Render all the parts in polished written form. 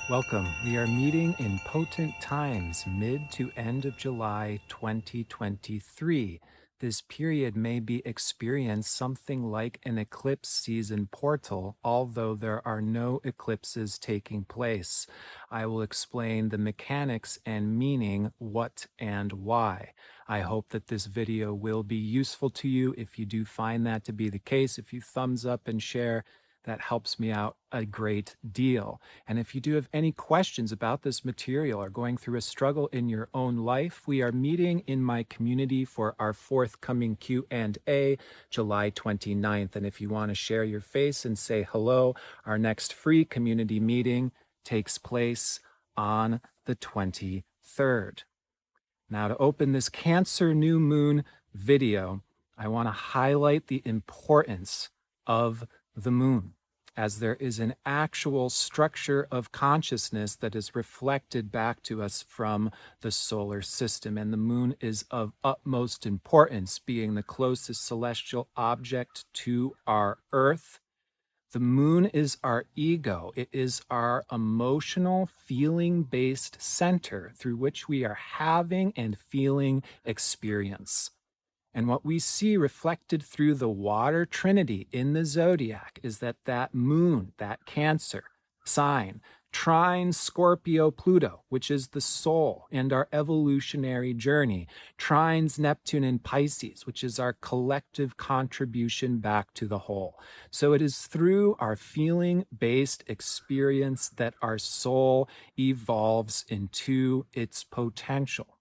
Welcome. We are meeting in potent times, mid to end of July 2023. This period may be experienced something like an eclipse season portal, although there are no eclipses taking place. I will explain the mechanics and meaning, what and why. I hope that this video will be useful to you. If you do find that to be the case, if you thumbs up and share, that helps me out a great deal. And if you do have any questions about this material or going through a struggle in your own life, we are meeting in my community for our forthcoming Q&A, July 29th. And if you want to share your face and say hello, our next free community meeting takes place on the 23rd. Now, to open this Cancer new moon video, I want to highlight the importance of the moon, as there is an actual structure of consciousness that is reflected back to us from the solar system. And the moon is of utmost importance, being the closest celestial object to our Earth. The moon is our ego. It is our emotional, feeling-based center through which we are having and feeling experience. And what we see reflected through the water trinity in the zodiac is that moon, that Cancer sign, trines Scorpio Pluto, which is the soul and our evolutionary journey, trines Neptune and Pisces, which is our collective contribution back to the whole. So it is through our feeling-based experience that our soul evolves into its potential.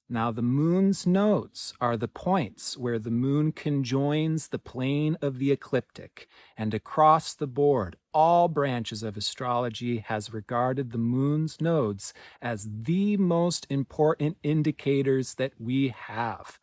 Now, the moon's nodes are the points where the moon conjoins the plane of the ecliptic, and across the board, all branches of astrology has regarded the moon's nodes as the most important indicators that we have.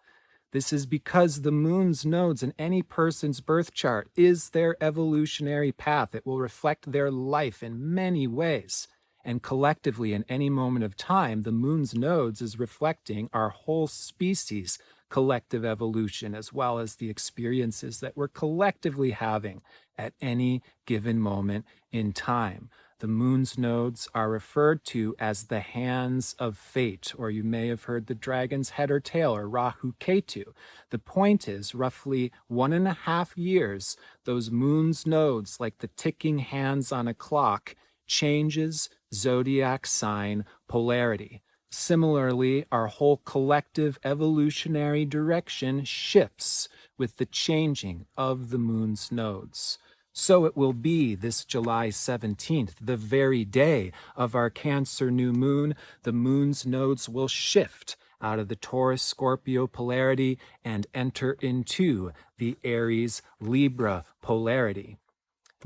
This is because the moon's nodes in any person's birth chart is their evolutionary path. It will reflect their life in many ways. And collectively, in any moment of time, the moon's nodes is reflecting our whole species' collective evolution, as well as the experiences that we're collectively having at any given moment in time. The moon's nodes are referred to as the hands of fate, or you may have heard the dragon's head or tail, or Rahu Ketu. The point is, roughly 1.5 years, those moon's nodes, like the ticking hands on a clock, changes zodiac sign polarity. Similarly, our whole collective evolutionary direction shifts with the changing of the moon's nodes. So it will be this July 17th, the very day of our Cancer new moon. The moon's nodes will shift out of the Taurus-Scorpio polarity and enter into the Aries-Libra polarity.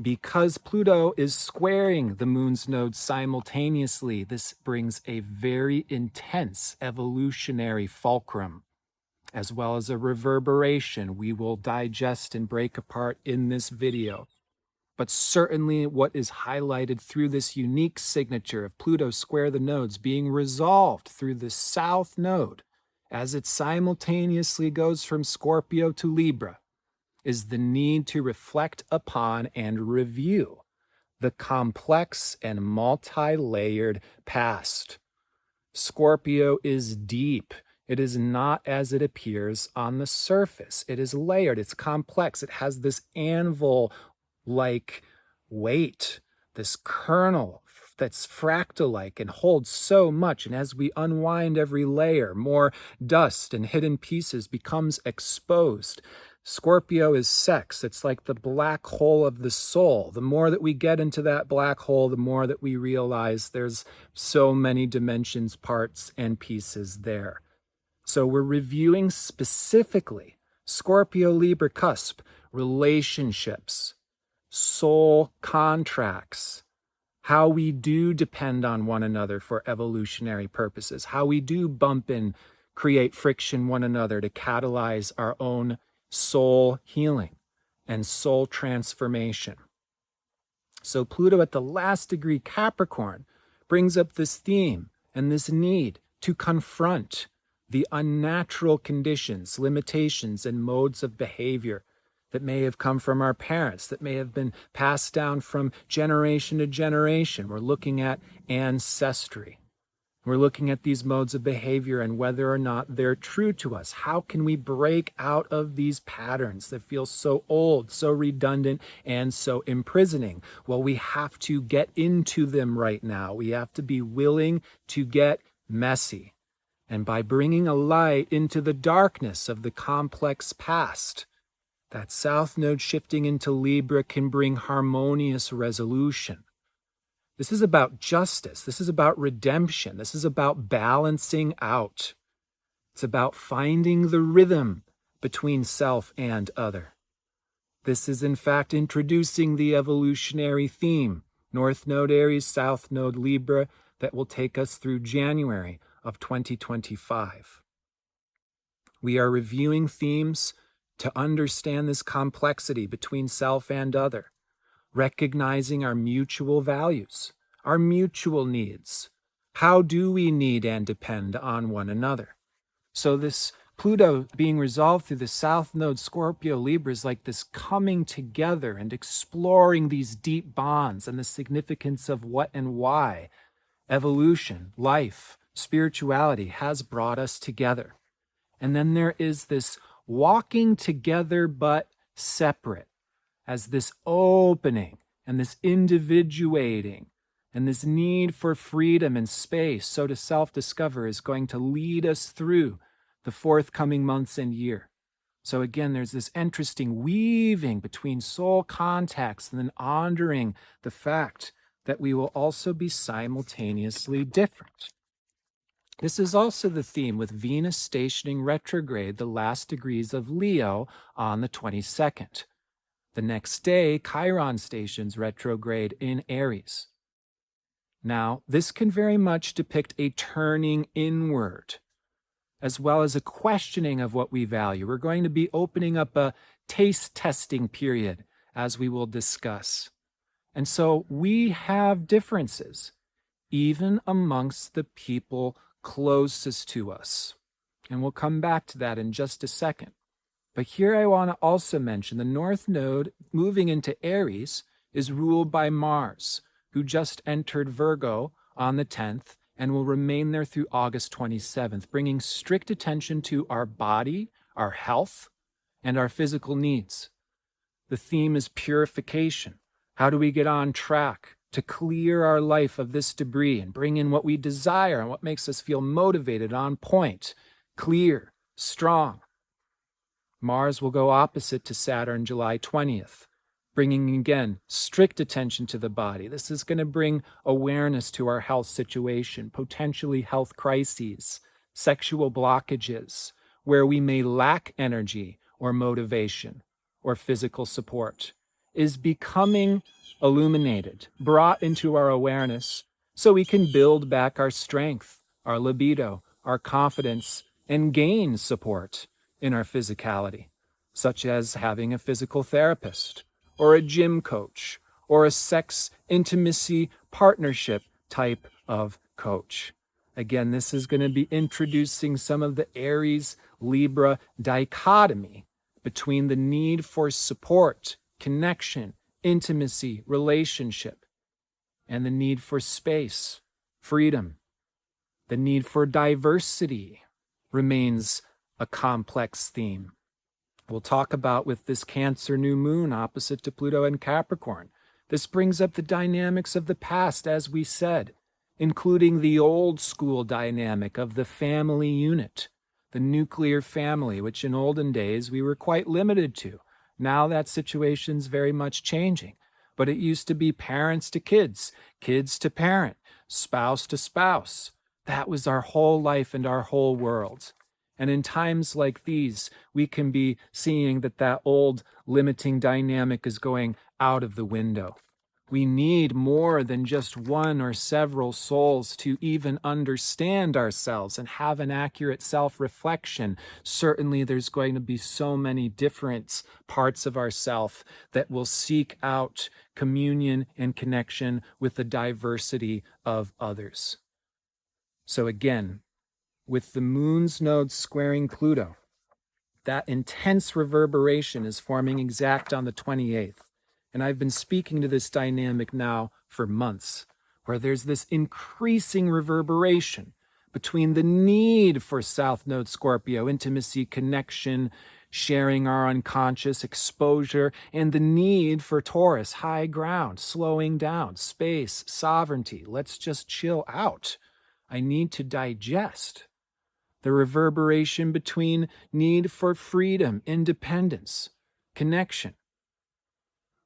Because Pluto is squaring the moon's nodes simultaneously, this brings a very intense evolutionary fulcrum, as well as a reverberation we will digest and break apart in this video. But certainly what is highlighted through this unique signature of Pluto square the nodes being resolved through the South Node, as it simultaneously goes from Scorpio to Libra, is the need to reflect upon and review the complex and multi-layered past. Scorpio is deep. It is not as it appears on the surface. It is layered. It's complex. It has this anvil-like weight, this kernel that's fractal-like and holds so much. And as we unwind every layer, more dust and hidden pieces becomes exposed. Scorpio is sex. It's like the black hole of the soul. The more that we get into that black hole, the more that we realize there's so many dimensions, parts, and pieces there. So we're reviewing specifically Scorpio Libra cusp, relationships, soul contracts, how we do depend on one another for evolutionary purposes, how we do bump and create friction one another to catalyze our own soul healing and soul transformation. So Pluto at the last degree Capricorn brings up this theme and this need to confront the unnatural conditions, limitations, and modes of behavior that may have come from our parents, that may have been passed down from generation to generation. We're looking at ancestry. We're looking at these modes of behavior and whether or not they're true to us. How can we break out of these patterns that feel so old, so redundant, and so imprisoning? Well, we have to get into them right now. We have to be willing to get messy. And by bringing a light into the darkness of the complex past, that South Node shifting into Libra can bring harmonious resolution. This is about justice. This is about redemption. This is about balancing out. It's about finding the rhythm between self and other. This is, in fact, introducing the evolutionary theme, North Node Aries, South Node Libra, that will take us through January of 2025. We are reviewing themes to understand this complexity between self and other, recognizing our mutual values, our mutual needs. How do we need and depend on one another? So this Pluto being resolved through the South Node Scorpio Libra is like this coming together and exploring these deep bonds and the significance of what and why evolution, life, spirituality has brought us together. And then there is this walking together but separate, as this opening and this individuating and this need for freedom and space, so to self-discover, is going to lead us through the forthcoming months and year. So again, there's this interesting weaving between soul contacts and then honoring the fact that we will also be simultaneously different. This is also the theme with Venus stationing retrograde the last degrees of Leo on the 22nd. The next day, Chiron stations retrograde in Aries. Now, this can very much depict a turning inward, as well as a questioning of what we value. We're going to be opening up a taste testing period, as we will discuss. And so we have differences, even amongst the people closest to us. And we'll come back to that in just a second. But here I want to also mention the North Node moving into Aries is ruled by Mars, who just entered Virgo on the 10th and will remain there through August 27th, bringing strict attention to our body, our health, and our physical needs. The theme is purification. How do we get on track to clear our life of this debris and bring in what we desire and what makes us feel motivated, on point, clear, strong? Mars will go opposite to Saturn July 20th, bringing again strict attention to the body. This is going to bring awareness to our health situation, potentially health crises, sexual blockages, where we may lack energy or motivation or physical support, is becoming illuminated, brought into our awareness, so we can build back our strength, our libido, our confidence, and gain support in our physicality, such as having a physical therapist, or a gym coach, or a sex intimacy partnership type of coach. Again, this is going to be introducing some of the Aries-Libra dichotomy between the need for support, connection, intimacy, relationship, and the need for space, freedom. The need for diversity remains a complex theme. We'll talk about with this Cancer new moon opposite to Pluto and Capricorn. This brings up the dynamics of the past, as we said, including the old school dynamic of the family unit, the nuclear family, which in olden days we were quite limited to. Now that situation's very much changing, but it used to be parents to kids, kids to parent, spouse to spouse. That was our whole life and our whole world. And in times like these, we can be seeing that that old limiting dynamic is going out of the window. We need more than just one or several souls to even understand ourselves and have an accurate self-reflection. Certainly, there's going to be so many different parts of ourself that will seek out communion and connection with the diversity of others. So again, with the moon's node squaring Pluto, That intense reverberation is forming exact on the 28th. And I've been speaking to this dynamic now for months, where there's this increasing reverberation between the need for South Node Scorpio, intimacy, connection, sharing our unconscious, exposure, and the need for Taurus, high ground, slowing down, space, sovereignty. Let's just chill out. I need to digest. The reverberation between need for freedom, independence, connection.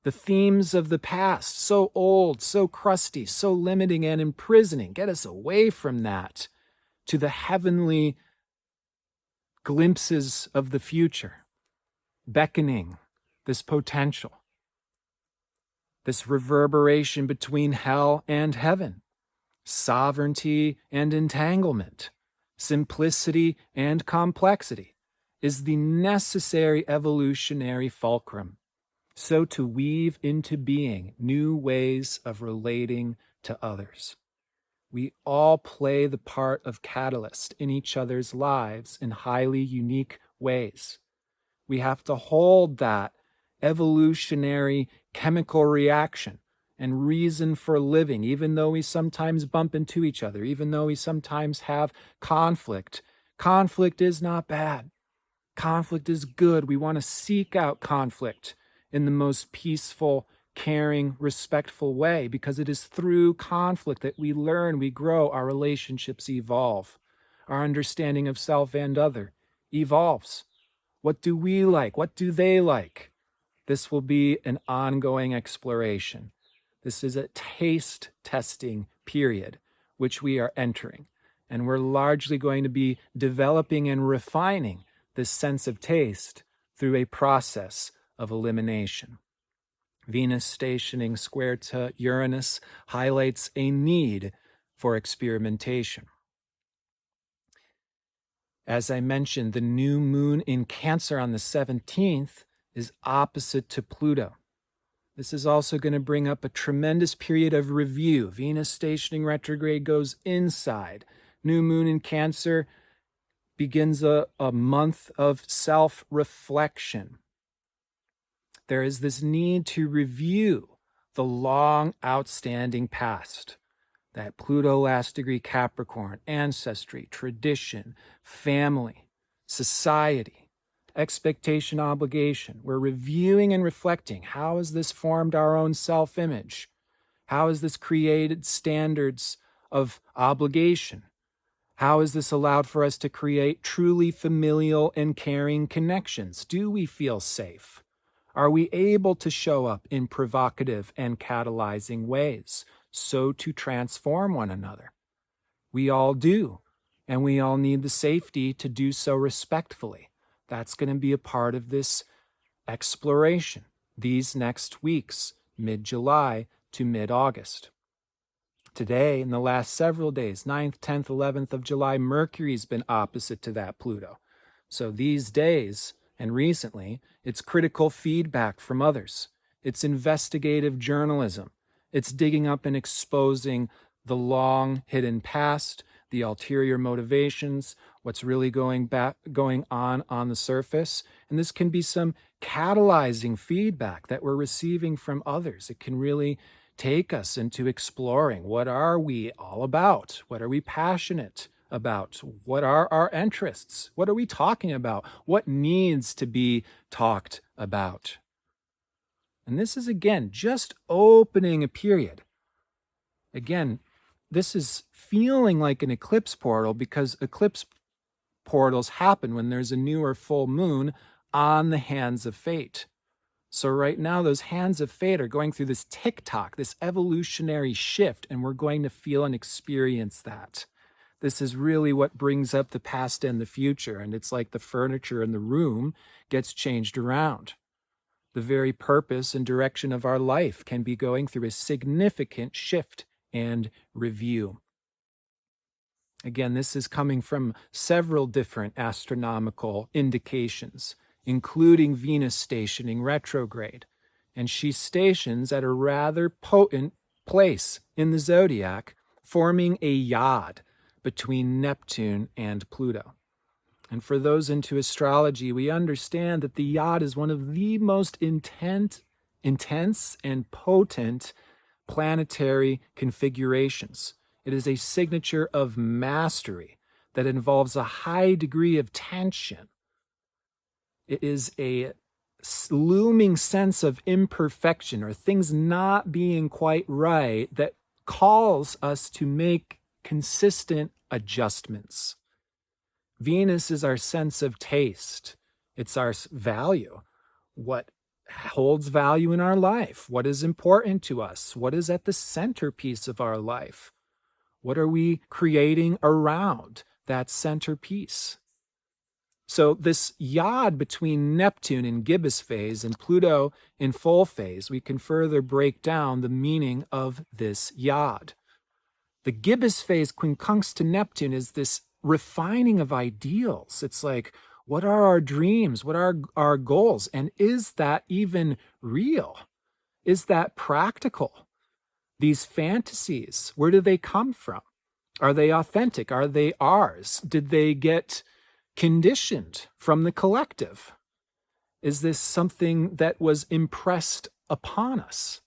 The themes of the past, so old, so crusty, so limiting and imprisoning, get us away from that to the heavenly glimpses of the future, beckoning this potential, this reverberation between hell and heaven, sovereignty and entanglement, simplicity and complexity is the necessary evolutionary fulcrum. So to weave into being new ways of relating to others. We all play the part of catalyst in each other's lives in highly unique ways. We have to hold that evolutionary chemical reaction and reason for living, even though we sometimes bump into each other, even though we sometimes have conflict. Conflict is not bad. Conflict is good. We want to seek out conflict in the most peaceful, caring, respectful way, because it is through conflict that we learn, we grow, our relationships evolve. Our understanding of self and other evolves. What do we like? What do they like? This will be an ongoing exploration. This is a taste testing period, which we are entering. And we're largely going to be developing and refining this sense of taste through a process of elimination. Venus stationing square to Uranus highlights a need for experimentation. As I mentioned, the new moon in Cancer on the 17th is opposite to Pluto. This is also going to bring up a tremendous period of review. Venus stationing retrograde goes inside. New moon in Cancer begins a month of self-reflection. There is this need to review the long outstanding past. That Pluto last degree Capricorn, ancestry, tradition, family, society, expectation, obligation. We're reviewing and reflecting. How has this formed our own self-image? How has this created standards of obligation? How has this allowed for us to create truly familial and caring connections? Do we feel safe? Are we able to show up in provocative and catalyzing ways, so to transform one another? We all do, and we all need the safety to do so respectfully. That's going to be a part of this exploration these next weeks, mid-July to mid-August. Today, in the last several days, 9th, 10th, 11th of July, Mercury's been opposite to that Pluto. So these days, and recently, it's critical feedback from others. It's investigative journalism. It's digging up and exposing the long hidden past, the ulterior motivations, what's really going on the surface. And this can be some catalyzing feedback that we're receiving from others. It can really take us into exploring, what are we all about? What are we passionate about? What are our interests? What are we talking about? What needs to be talked about? And this is, again, just opening a period. Again, this is feeling like an eclipse portal because eclipse portals happen when there's a new or full moon on the hands of fate. So right now, those hands of fate are going through this tick-tock, this evolutionary shift, and we're going to feel and experience that. This is really what brings up the past and the future, and it's like the furniture in the room gets changed around. The very purpose and direction of our life can be going through a significant shift and review. Again, this is coming from several different astronomical indications, including Venus stationing retrograde. And she stations at a rather potent place in the zodiac, forming a yod between Neptune and Pluto. And for those into astrology, we understand that the yod is one of the most intense and potent planetary configurations. It is a signature of mastery that involves a high degree of tension. It is a looming sense of imperfection or things not being quite right that calls us to make consistent adjustments. Venus is our sense of taste. It's our value. What holds value in our life? What is important to us? What is at the centerpiece of our life? What are we creating around that centerpiece? So this yod between Neptune in gibbous phase and Pluto in full phase, we can further break down the meaning of this yod. The gibbous phase quincunx to Neptune is this refining of ideals. It's like, what are our dreams? What are our goals? And is that even real? Is that practical? These fantasies, where do they come from? Are they authentic? Are they ours? Did they get conditioned from the collective? Is this something that was impressed upon us?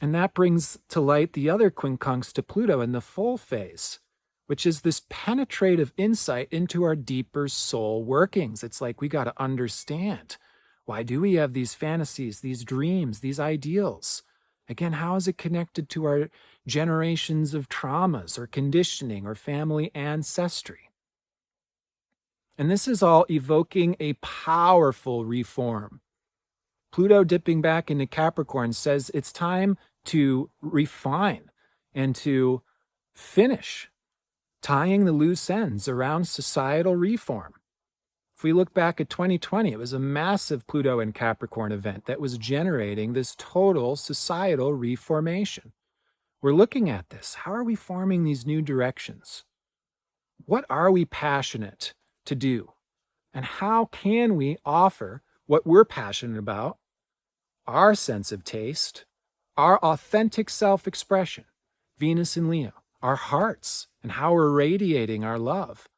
And that brings to light the other quincunx to Pluto in the full phase, which is this penetrative insight into our deeper soul workings. It's like we got to understand, why do we have these fantasies, these dreams, these ideals? Again, how is it connected to our generations of traumas or conditioning or family ancestry? And this is all evoking a powerful reform. Pluto dipping back into Capricorn says it's time to refine and to finish tying the loose ends around societal reform. If we look back at 2020, it was a massive Pluto and Capricorn event that was generating this total societal reformation. We're looking at this. How are we forming these new directions? What are we passionate to do? And how can we offer what we're passionate about, our sense of taste, our authentic self-expression, Venus and Leo, our hearts, and how we're radiating our love?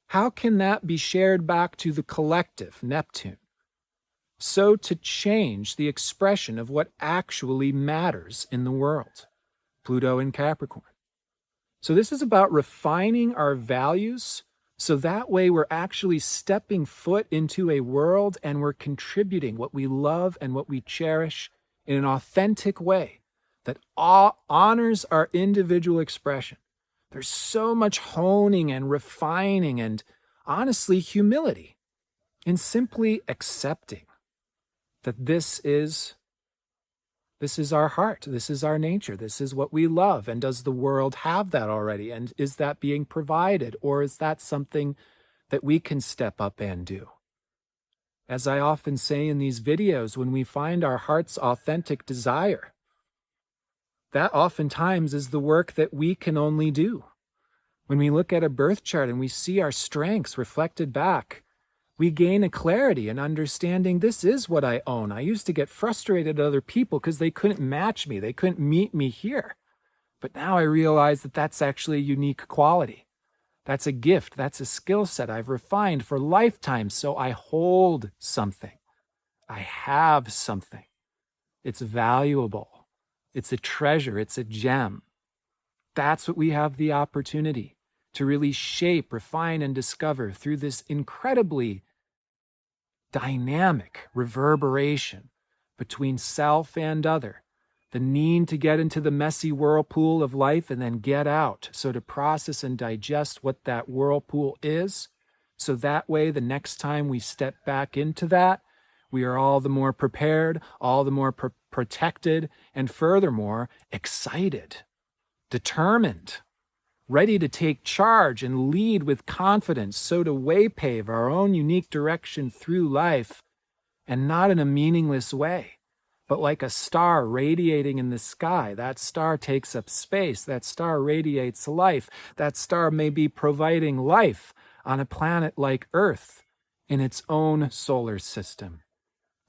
How can that be shared back to the collective, Neptune? So to change the expression of what actually matters in the world, Pluto in Capricorn. So this is about refining our values so that way we're actually stepping foot into a world and we're contributing what we love and what we cherish in an authentic way that honors our individual expression. There's so much honing and refining and honestly humility in simply accepting that this is our heart, this is our nature, this is what we love. And does the world have that already? And is that being provided? Or is that something that we can step up and do? As I often say in these videos, when we find our heart's authentic desire, that oftentimes is the work that we can only do. When we look at a birth chart and we see our strengths reflected back, we gain a clarity and understanding this is what I own. I used to get frustrated at other people because they couldn't match me. They couldn't meet me here. But now I realize that that's actually a unique quality. That's a gift. That's a skill set I've refined for lifetimes. So I hold something. I have something. It's valuable. It's a treasure. It's a gem. That's what we have the opportunity to really shape, refine, and discover through this incredibly dynamic reverberation between self and other, the need to get into the messy whirlpool of life and then get out. So to process and digest what that whirlpool is, so that way the next time we step back into that, we are all the more prepared, all the more protected, and furthermore, excited, determined, ready to take charge and lead with confidence, so to waypave our own unique direction through life, and not in a meaningless way, but like a star radiating in the sky. That star takes up space. That star radiates life. That star may be providing life on a planet like Earth in its own solar system,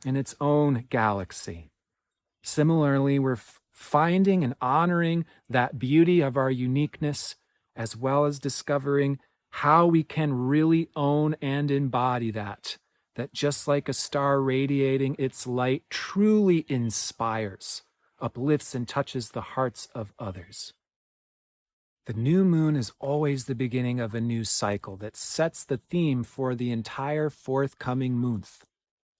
in its own galaxy. Similarly, we're finding and honoring that beauty of our uniqueness, as well as discovering how we can really own and embody that just like a star radiating its light truly inspires, uplifts, and touches the hearts of others. The new moon is always the beginning of a new cycle that sets the theme for the entire forthcoming month.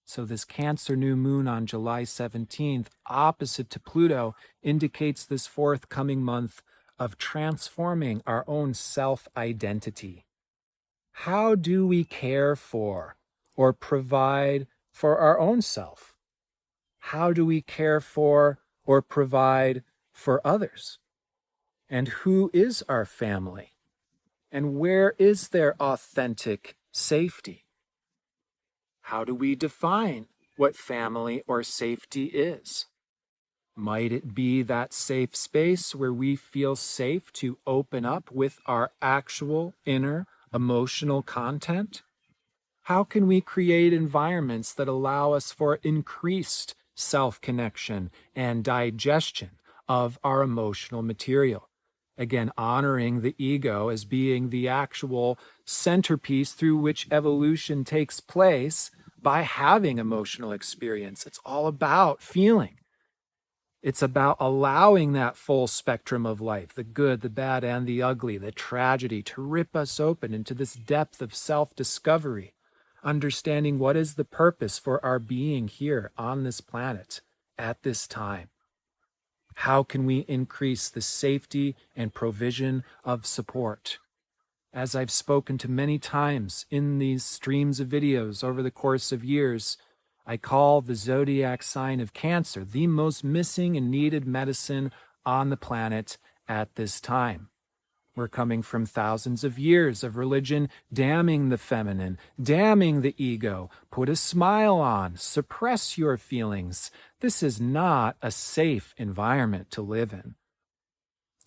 So this Cancer new moon on July 17th, opposite to Pluto, indicates this forthcoming month of transforming our own self-identity. How do we care for or provide for our own self? How do we care for or provide for others? And who is our family? And where is their authentic safety? How do we define what family or safety is? Might it be that safe space where we feel safe to open up with our actual inner emotional content? How can we create environments that allow us for increased self-connection and digestion of our emotional material? Again, honoring the ego as being the actual centerpiece through which evolution takes place by having emotional experience. It's all about feeling. It's about allowing that full spectrum of life, the good, the bad, and the ugly, the tragedy, to rip us open into this depth of self-discovery, understanding what is the purpose for our being here on this planet at this time. How can we increase the safety and provision of support? As I've spoken to many times in these streams of videos over the course of years, I call the zodiac sign of Cancer the most missing and needed medicine on the planet at this time. We're coming from thousands of years of religion damning the feminine, damning the ego. Put a smile on, suppress your feelings. This is not a safe environment to live in.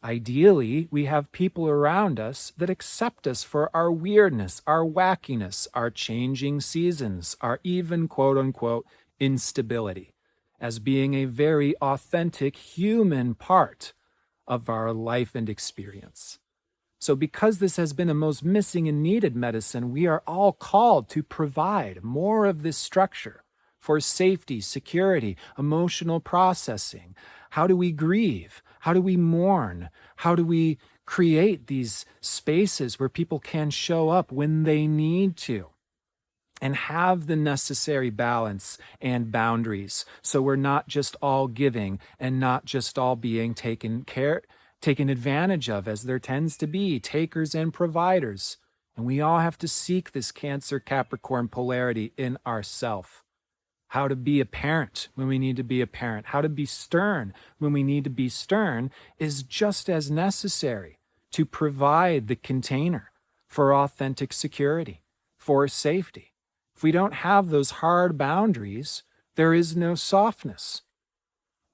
Ideally, we have people around us that accept us for our weirdness, our wackiness, our changing seasons, our even quote-unquote instability, as being a very authentic human part of our life and experience. So because this has been a most missing and needed medicine, we are all called to provide more of this structure for safety, security, emotional processing. How do we grieve? How do we mourn? How do we create these spaces where people can show up when they need to and have the necessary balance and boundaries, so we're not just all giving and not just all being taken advantage of, as there tends to be takers and providers. And we all have to seek this Cancer Capricorn polarity in ourself. How to be a parent when we need to be a parent, how to be stern when we need to be stern, is just as necessary to provide the container for authentic security, for safety. If we don't have those hard boundaries, there is no softness.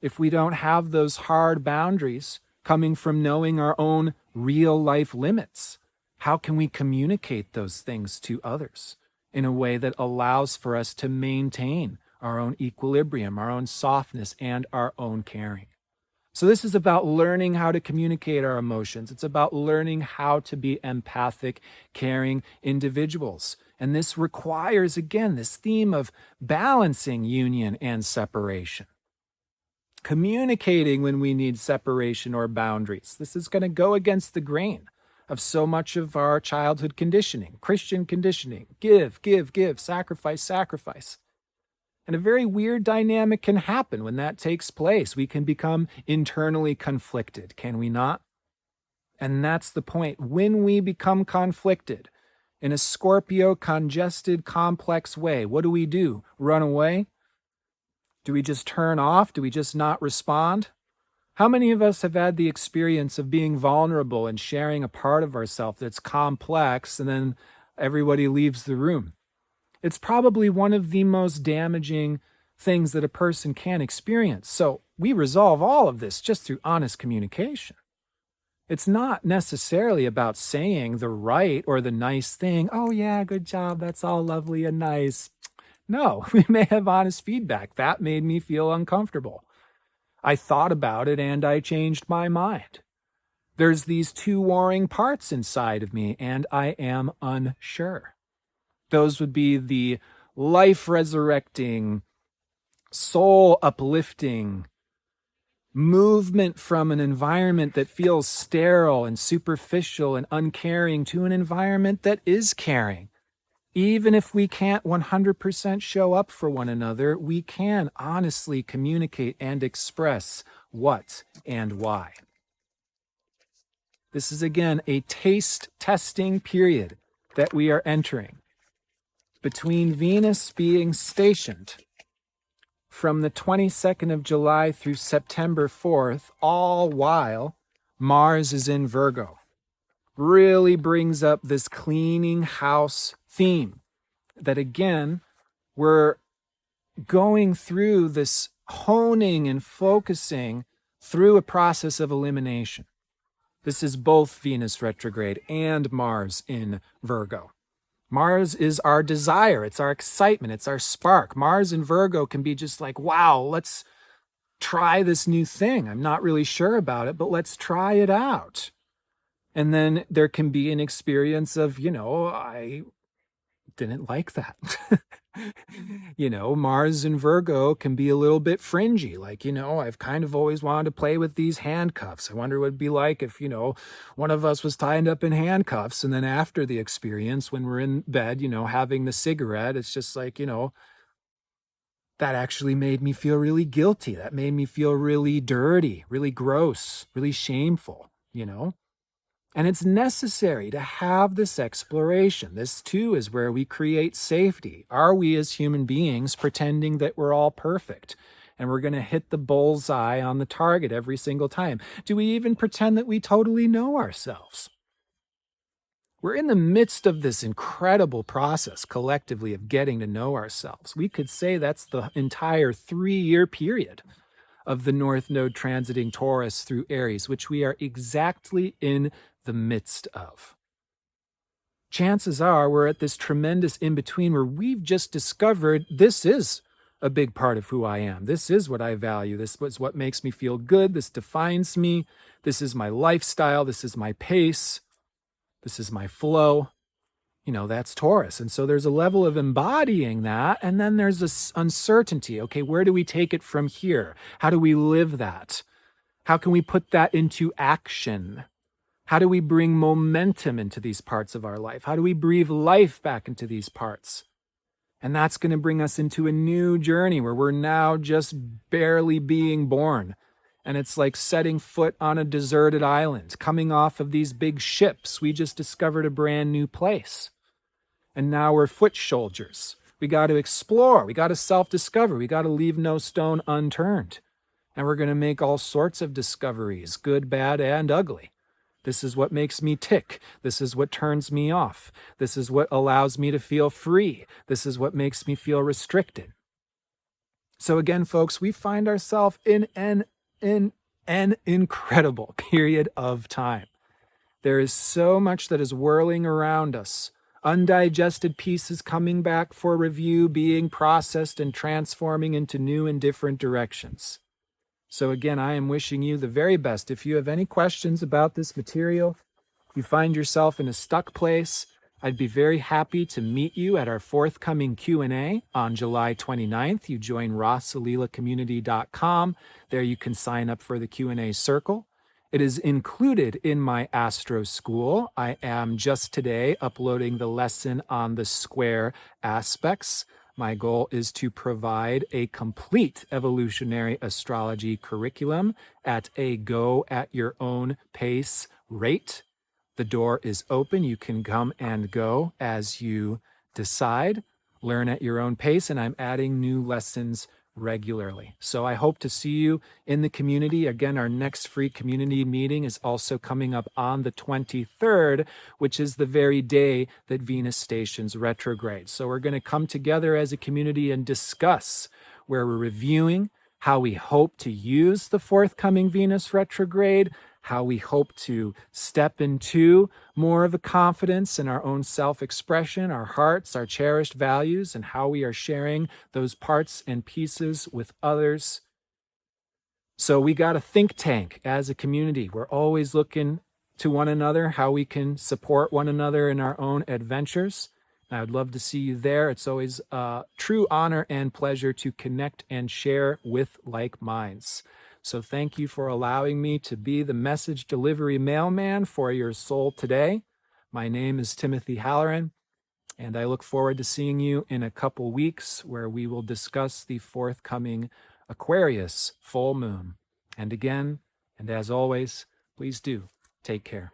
If we don't have those hard boundaries coming from knowing our own real life limits, how can we communicate those things to others in a way that allows for us to maintain our own equilibrium, our own softness, and our own caring? So this is about learning how to communicate our emotions. It's about learning how to be empathic, caring individuals. And this requires, again, this theme of balancing union and separation. Communicating when we need separation or boundaries. This is going to go against the grain of so much of our childhood conditioning, Christian conditioning. Give, give, give, sacrifice, sacrifice. And a very weird dynamic can happen when that takes place. We can become internally conflicted, can we not? And that's the point. When we become conflicted in a Scorpio congested, complex way, what do? Run away? Do we just turn off? Do we just not respond? How many of us have had the experience of being vulnerable and sharing a part of ourselves that's complex, and then everybody leaves the room? It's probably one of the most damaging things that a person can experience. So we resolve all of this just through honest communication. It's not necessarily about saying the right or the nice thing. Oh yeah, good job. That's all lovely and nice. No, we may have honest feedback. That made me feel uncomfortable. I thought about it and I changed my mind. There's these two warring parts inside of me, and I am unsure. Those would be the life resurrecting, soul uplifting movement from an environment that feels sterile and superficial and uncaring to an environment that is caring. Even if we can't 100% show up for one another, we can honestly communicate and express what and why. This is again a taste testing period that we are entering between Venus being stationed from the 22nd of July through September 4th, all while Mars is in Virgo. Really brings up this cleaning house theme that, again, we're going through this honing and focusing through a process of elimination. This is both Venus retrograde and Mars in Virgo. Mars is our desire, it's our excitement, it's our spark. Mars in Virgo can be just like, wow, let's try this new thing. I'm not really sure about it, but let's try it out. And then there can be an experience of, I didn't like that. Mars in Virgo can be a little bit fringy. Like, I've kind of always wanted to play with these handcuffs. I wonder what it'd be like if, one of us was tied up in handcuffs. And then after the experience, when we're in bed, having the cigarette, it's just like, that actually made me feel really guilty. That made me feel really dirty, really gross, really shameful, And it's necessary to have this exploration. This, too, is where we create safety. Are we as human beings pretending that we're all perfect and we're going to hit the bullseye on the target every single time? Do we even pretend that we totally know ourselves? We're in the midst of this incredible process collectively of getting to know ourselves. We could say that's the entire 3-year period of the North Node transiting Taurus through Aries, which we are exactly in the midst of. Chances are we're at this tremendous in-between where we've just discovered this is a big part of who I am. This is what I value. This is what makes me feel good. This defines me. This is my lifestyle. This is my pace. This is my flow. That's Taurus. And so there's a level of embodying that. And then there's this uncertainty. Okay, where do we take it from here? How do we live that? How can we put that into action? How do we bring momentum into these parts of our life? How do we breathe life back into these parts? And that's going to bring us into a new journey where we're now just barely being born. And it's like setting foot on a deserted island, coming off of these big ships. We just discovered a brand new place. And now we're foot soldiers. We got to explore. We got to self-discover. We got to leave no stone unturned. And we're going to make all sorts of discoveries, good, bad, and ugly. This is what makes me tick. This is what turns me off. This is what allows me to feel free. This is what makes me feel restricted. So again, folks, we find ourselves in an incredible period of time. There is so much that is whirling around us. Undigested pieces coming back for review, being processed and transforming into new and different directions. So again, I am wishing you the very best. If you have any questions about this material, you find yourself in a stuck place, I'd be very happy to meet you at our forthcoming Q&A on July 29th. You join rossalilaCommunity.com. There you can sign up for the Q&A circle. It is included in my Astro School. I am just today uploading the lesson on the square aspects. My goal is to provide a complete evolutionary astrology curriculum at a go-at-your-own-pace rate. The door is open. You can come and go as you decide. Learn at your own pace, and I'm adding new lessons regularly. So I hope to see you in the community. Again, our next free community meeting is also coming up on the 23rd, which is the very day that Venus stations retrograde. So we're going to come together as a community and discuss where we're reviewing how we hope to use the forthcoming Venus retrograde, how we hope to step into more of a confidence in our own self-expression, our hearts, our cherished values, and how we are sharing those parts and pieces with others. So we got a think tank as a community. We're always looking to one another, how we can support one another in our own adventures. I would love to see you there. It's always a true honor and pleasure to connect and share with like minds. So thank you for allowing me to be the message delivery mailman for your soul today. My name is Timothy Halloran, and I look forward to seeing you in a couple weeks where we will discuss the forthcoming Aquarius full moon. And again, and as always, please do take care.